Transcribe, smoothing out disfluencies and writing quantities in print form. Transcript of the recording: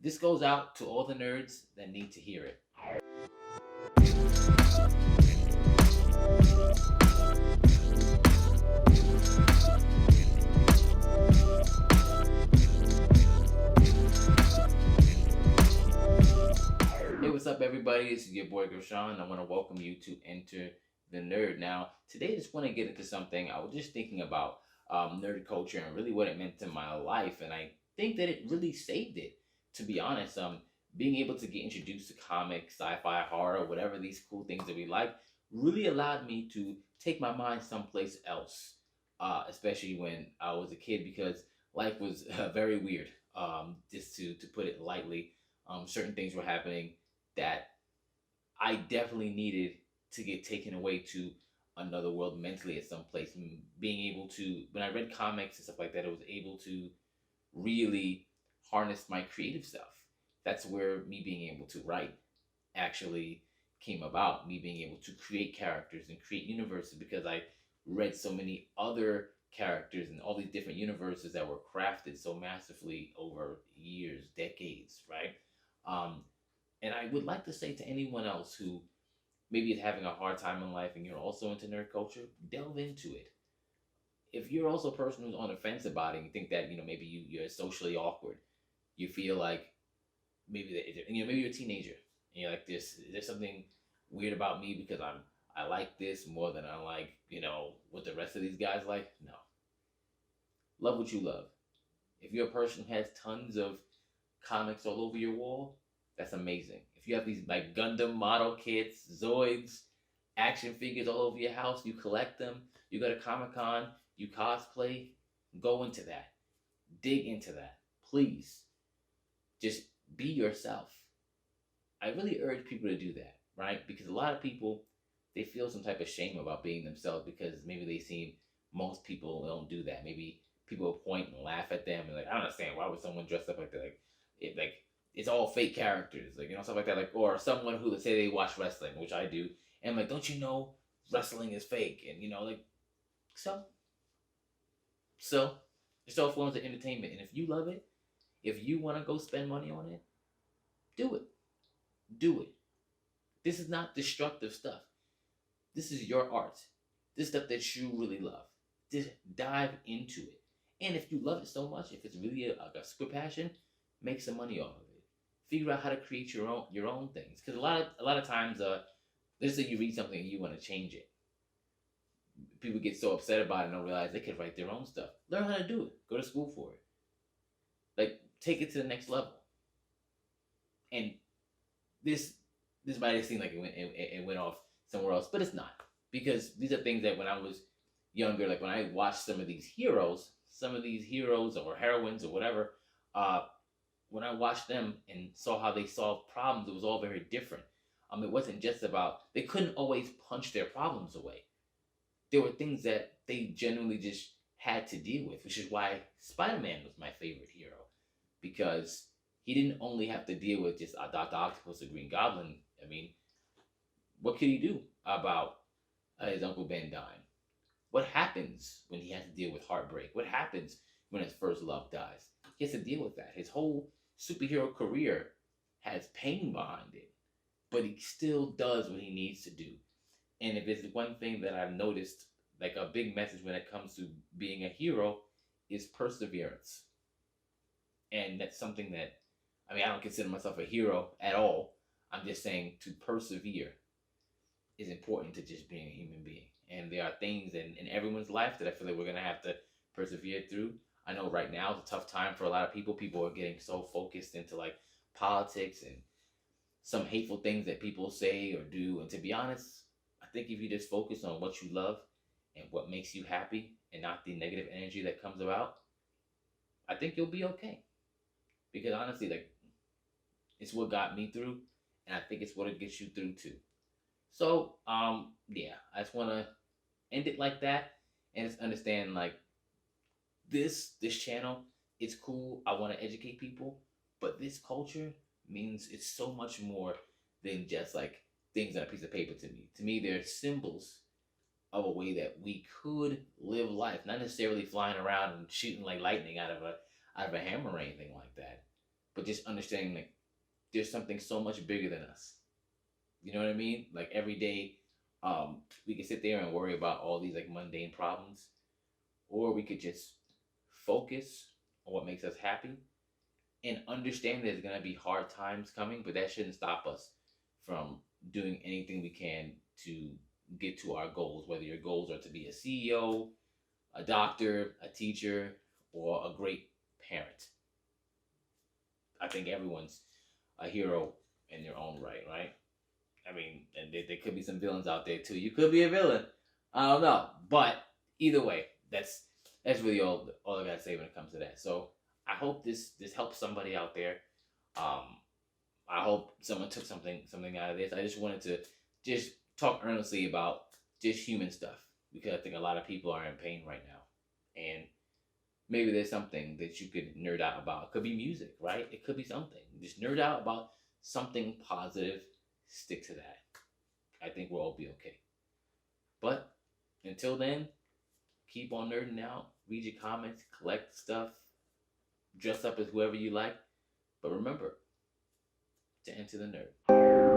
This goes out to all the nerds that need to hear it. Hey, what's up, everybody? This is your boy Gershon. I want to welcome you to Enter the Nerd. Now, today I just want to get into something I was just thinking about nerd culture and really what it meant to my life, and I think that it really saved it. To be honest, being able to get introduced to comics, sci-fi, horror, whatever these cool things that we like, really allowed me to take my mind someplace else. Especially when I was a kid, because life was very weird. Just to put it lightly, certain things were happening that I definitely needed to get taken away to another world mentally at some place. And being able to, when I read comics and stuff like that, I was able to really harness my creative stuff. That's where me being able to write actually came about. Me being able to create characters and create universes, because I read so many other characters and all these different universes that were crafted so masterfully over years, decades, right? Um, and I would like to say to anyone else who maybe is having a hard time in life and you're also into nerd culture, delve into it. If you're also a person who's on the fence about it and you think that, maybe you're socially awkward, you feel like maybe that, maybe you're a teenager and you're like, there's something weird about me because I like this more than I like, what the rest of these guys like. No. Love what you love. If you're a person who has tons of comics all over your wall, that's amazing. If you have these like Gundam model kits, Zoids, action figures all over your house, you collect them, you go to Comic Con, you cosplay, go into that. Dig into that. Please. Just be yourself. I really urge people to do that, right? Because a lot of people, they feel some type of shame about being themselves because maybe they seem, most people don't do that. Maybe people point and laugh at them and like, I don't understand, why would someone dress up like that? Like it's all fake characters, like, stuff like that. Like, or someone who, let's say they watch wrestling, which I do, and I'm like, don't you know wrestling is fake? And like, so it's all forms of entertainment. And if you love it, if you want to go spend money on it, do it. Do it. This is not destructive stuff. This is your art. This stuff that you really love. Just dive into it. And if you love it so much, if it's really a super passion, make some money off of it. Figure out how to create your own things. Because a lot of times, let's say you read something and you want to change it. People get so upset about it and don't realize they could write their own stuff. Learn how to do it. Go to school for it. Like, take it to the next level. And this might seem like it went off somewhere else, but it's not, because these are things that when I was younger, like when I watched some of these heroes or heroines or whatever, when I watched them and saw how they solved problems, it was all very different. It wasn't just about, they couldn't always punch their problems away. There were things that they genuinely just had to deal with, which is why Spider-Man was my favorite hero, because he didn't only have to deal with just Dr. Octopus or Green Goblin. I mean, what could he do about his Uncle Ben dying? What happens when he has to deal with heartbreak? What happens when his first love dies? He has to deal with that. His whole superhero career has pain behind it, but he still does what he needs to do. And if there's one thing that I've noticed, like a big message when it comes to being a hero, is perseverance. And that's something that, I don't consider myself a hero at all. I'm just saying to persevere is important to just being a human being. And there are things in everyone's life that I feel like we're going to have to persevere through. I know right now it's a tough time for a lot of people. People are getting so focused into like politics and some hateful things that people say or do. And to be honest, I think if you just focus on what you love and what makes you happy and not the negative energy that comes about, I think you'll be okay. Because honestly, like, it's what got me through, and I think it's what it gets you through too. So, yeah, I just want to end it like that, and just understand, like, this channel, it's cool. I want to educate people, but this culture means it's so much more than just like things on a piece of paper to me. To me, they're symbols of a way that we could live life, not necessarily flying around and shooting like lightning out of a hammer or anything like that, but just understanding like there's something so much bigger than us. You know what I mean? Like every day, we could sit there and worry about all these like mundane problems, or we could just focus on what makes us happy and understand there's gonna be hard times coming, but that shouldn't stop us from doing anything we can to get to our goals. Whether your goals are to be a CEO, a doctor, a teacher, or a great parent. I think everyone's a hero in their own right, right? I mean, and there could be some villains out there too. You could be a villain. I don't know, but either way, that's really all I gotta say when it comes to that. So I hope this helps somebody out there. Um, I hope someone took something out of this. I just wanted to just talk earnestly about just human stuff because I think a lot of people are in pain right now, and maybe there's something that you could nerd out about. It could be music, right? It could be something. Just nerd out about something positive. Stick to that. I think we'll all be okay. But until then, keep on nerding out. Read your comments, collect stuff, dress up as whoever you like. But remember to enter the nerd.